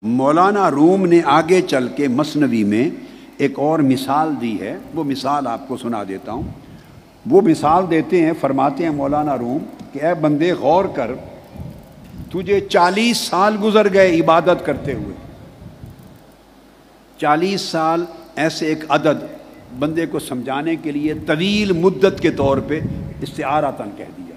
مولانا روم نے آگے چل کے مثنوی میں ایک اور مثال دی ہے، وہ مثال آپ کو سنا دیتا ہوں۔ وہ مثال دیتے ہیں، فرماتے ہیں مولانا روم کہ اے بندے غور کر، تجھے 40 سال گزر گئے عبادت کرتے ہوئے۔ 40 سال ایسے ایک عدد بندے کو سمجھانے کے لیے طویل مدت کے طور پہ استعارتاً کہہ دیا۔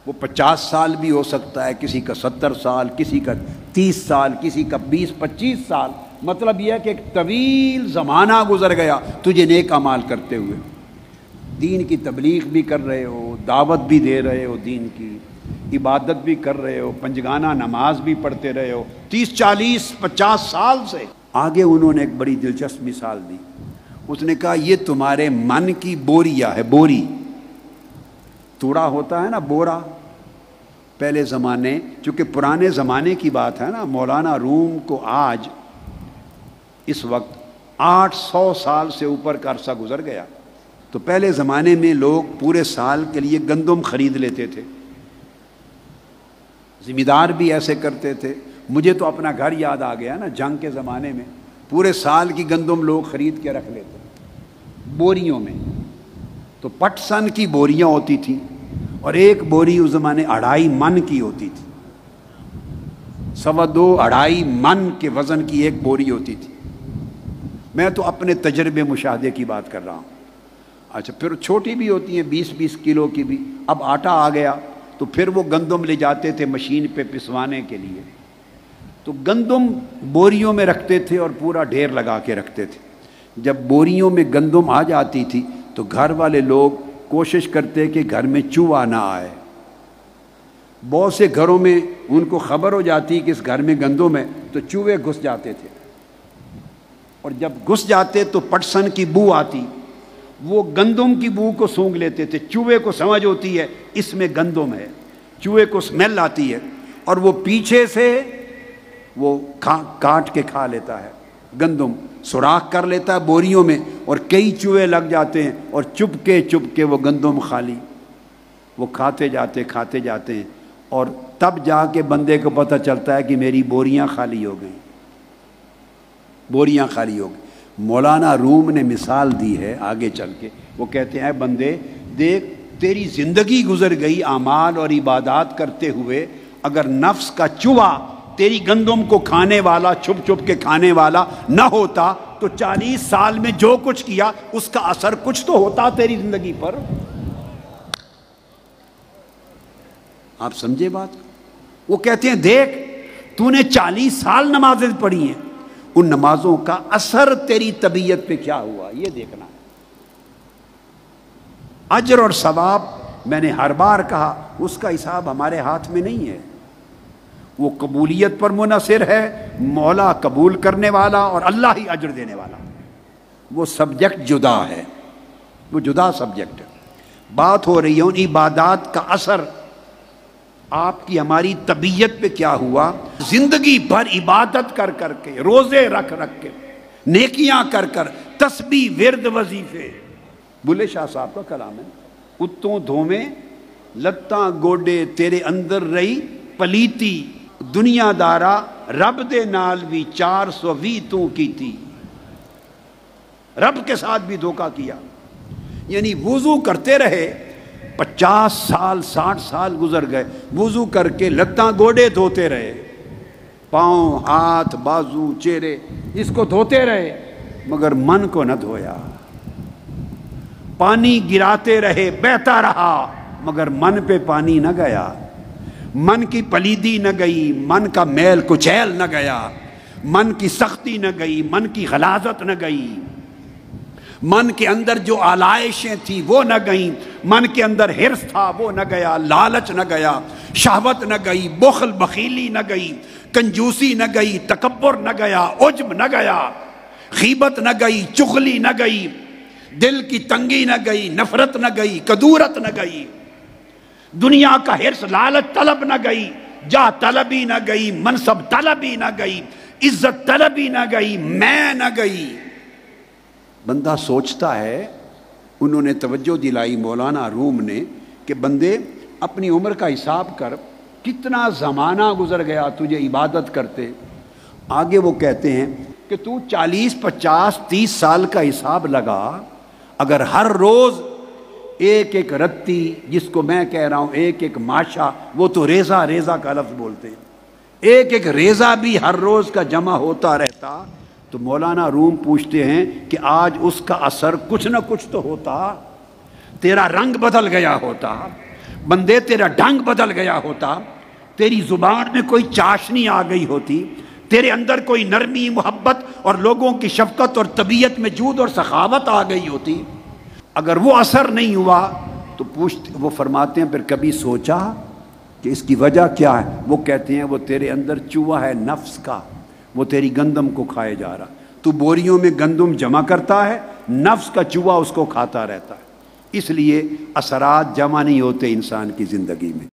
وہ 50 سال بھی ہو سکتا ہے، کسی کا 70 سال، کسی کا 30 سال، کسی کا 20-25 سال۔ مطلب یہ ہے کہ ایک طویل زمانہ گزر گیا تجھے نیک اعمال کرتے ہوئے، دین کی تبلیغ بھی کر رہے ہو، دعوت بھی دے رہے ہو، دین کی عبادت بھی کر رہے ہو، پنجگانہ نماز بھی پڑھتے رہے ہو 30-40-50 سال سے۔ آگے انہوں نے ایک بڑی دلچسپ مثال دی۔ اس نے کہا یہ تمہارے من کی بوریا ہے، بوری توڑا ہوتا ہے نا، بورا۔ پہلے زمانے، چونکہ پرانے زمانے کی بات ہے نا، مولانا روم کو آج اس وقت 800 سال سے اوپر کا عرصہ گزر گیا۔ تو پہلے زمانے میں لوگ پورے سال کے لیے گندم خرید لیتے تھے، ذمہ دار بھی ایسے کرتے تھے۔ مجھے تو اپنا گھر یاد آ گیا نا، جنگ کے زمانے میں پورے سال کی گندم لوگ خرید کے رکھ لیتے بوریوں میں۔ تو پٹ سن کی بوریاں ہوتی تھیں، اور ایک بوری اس زمانے 2.5 من کی ہوتی تھی، 2.25 من کے وزن کی ایک بوری ہوتی تھی۔ میں تو اپنے تجربے مشاہدے کی بات کر رہا ہوں۔ اچھا، پھر چھوٹی بھی ہوتی ہیں 20-20 کلو کی بھی۔ اب آٹا آ گیا تو پھر وہ گندم لے جاتے تھے مشین پہ پسوانے کے لیے، تو گندم بوریوں میں رکھتے تھے اور پورا ڈھیر لگا کے رکھتے تھے۔ جب بوریوں میں گندم آ جاتی تھی تو گھر والے لوگ کوشش کرتے کہ گھر میں چوہا نہ آئے۔ بہت سے گھروں میں ان کو خبر ہو جاتی کہ اس گھر میں گندم ہے تو چوہے گھس جاتے تھے، اور جب گھس جاتے تو پٹسن کی بو آتی، وہ گندم کی بو کو سونگھ لیتے تھے۔ چوہے کو سمجھ ہوتی ہے اس میں گندم ہے، چوہے کو سمیل آتی ہے، اور وہ پیچھے سے وہ کاٹ کے کھا لیتا ہے، گندم سوراخ کر لیتا ہے بوریوں میں، اور کئی چوہے لگ جاتے ہیں، اور چپ کے وہ گندم خالی، وہ کھاتے جاتے ہیں، اور تب جا کے بندے کو پتہ چلتا ہے کہ میری بوریاں خالی ہو گئیں، بوریاں خالی ہو گئیں۔ مولانا روم نے مثال دی ہے آگے چل کے، وہ کہتے ہیں بندے دیکھ، تیری زندگی گزر گئی اعمال اور عبادات کرتے ہوئے، اگر نفس کا چوہا تیری گندم کو کھانے والا، چھپ چھپ کے کھانے والا نہ ہوتا تو 40 سال میں جو کچھ کیا اس کا اثر کچھ تو ہوتا تیری زندگی پر۔ آپ سمجھے بات؟ وہ کہتے ہیں دیکھ، تو نے 40 سال نمازیں پڑھی ہیں، ان نمازوں کا اثر تیری طبیعت پہ کیا ہوا یہ دیکھنا۔ اجر اور ثواب، میں نے ہر بار کہا، اس کا حساب ہمارے ہاتھ میں نہیں ہے، وہ قبولیت پر منحصر ہے، مولا قبول کرنے والا اور اللہ ہی اجر دینے والا۔ وہ سبجیکٹ جدا ہے، وہ جدا سبجیکٹ ہے۔ بات ہو رہی ہے ان عبادات کا اثر آپ کی ہماری طبیعت پہ کیا ہوا۔ زندگی بھر عبادت کر کر کے، روزے رکھ کے، نیکیاں کر کر، تسبیح، ورد، وظیفے۔ بلے شاہ صاحب کا کلام ہے، اتوں دھومے لتاں گوڈے تیرے اندر رہی پلیتی، دنیا دارا رب دے نال بھی 420 تو کیتی۔ رب کے ساتھ بھی دھوکہ کیا، یعنی وضو کرتے رہے، 50 سال 60 سال گزر گئے، وضو کر کے لتاں گوڈے دھوتے رہے، پاؤں، ہاتھ، بازو، چہرے، اس کو دھوتے رہے، مگر من کو نہ دھویا۔ پانی گراتے رہے، بہتا رہا، مگر من پہ پانی نہ گیا، من کی پلیدی نہ گئی، من کا میل کچیل نہ گیا، من کی سختی نہ گئی، من کی غلاظت نہ گئی، من کے اندر جو آلائشیں تھیں وہ نہ گئیں، من کے اندر حرص تھا وہ نہ گیا، لالچ نہ گیا، شہوت نہ گئی، بخل بخیلی نہ گئی، کنجوسی نہ گئی، تکبر نہ گیا، عجب نہ گیا، غیبت نہ گئی، چغلی نہ گئی، دل کی تنگی نہ گئی، نفرت نہ گئی، کدورت نہ گئی، دنیا کا حرص لالچ طلب نہ گئی، جاہ طلبی نہ گئی، منصب طلبی نہ گئی، عزت طلبی نہ گئی، میں نہ گئی۔ بندہ سوچتا ہے، انہوں نے توجہ دلائی مولانا روم نے کہ بندے اپنی عمر کا حساب کر، کتنا زمانہ گزر گیا تجھے عبادت کرتے، آگے وہ کہتے ہیں کہ تو 40 50 30 سال کا حساب لگا، اگر ہر روز ایک ایک رتی، جس کو میں کہہ رہا ہوں ایک ایک ماشا، وہ تو ریزہ ریزہ کا لفظ بولتے ہیں، ایک ایک ریزہ بھی ہر روز کا جمع ہوتا رہتا تو مولانا روم پوچھتے ہیں کہ آج اس کا اثر کچھ نہ کچھ تو ہوتا، تیرا رنگ بدل گیا ہوتا، بندے تیرا ڈھنگ بدل گیا ہوتا، تیری زبان میں کوئی چاشنی آ گئی ہوتی، تیرے اندر کوئی نرمی، محبت اور لوگوں کی شفقت اور طبیعت میں جود اور سخاوت آ گئی ہوتی۔ اگر وہ اثر نہیں ہوا تو وہ فرماتے ہیں پھر کبھی سوچا کہ اس کی وجہ کیا ہے؟ وہ کہتے ہیں وہ تیرے اندر چوہا ہے نفس کا، وہ تیری گندم کو کھائے جا رہا، تو بوریوں میں گندم جمع کرتا ہے، نفس کا چوہا اس کو کھاتا رہتا ہے، اس لیے اثرات جمع نہیں ہوتے انسان کی زندگی میں۔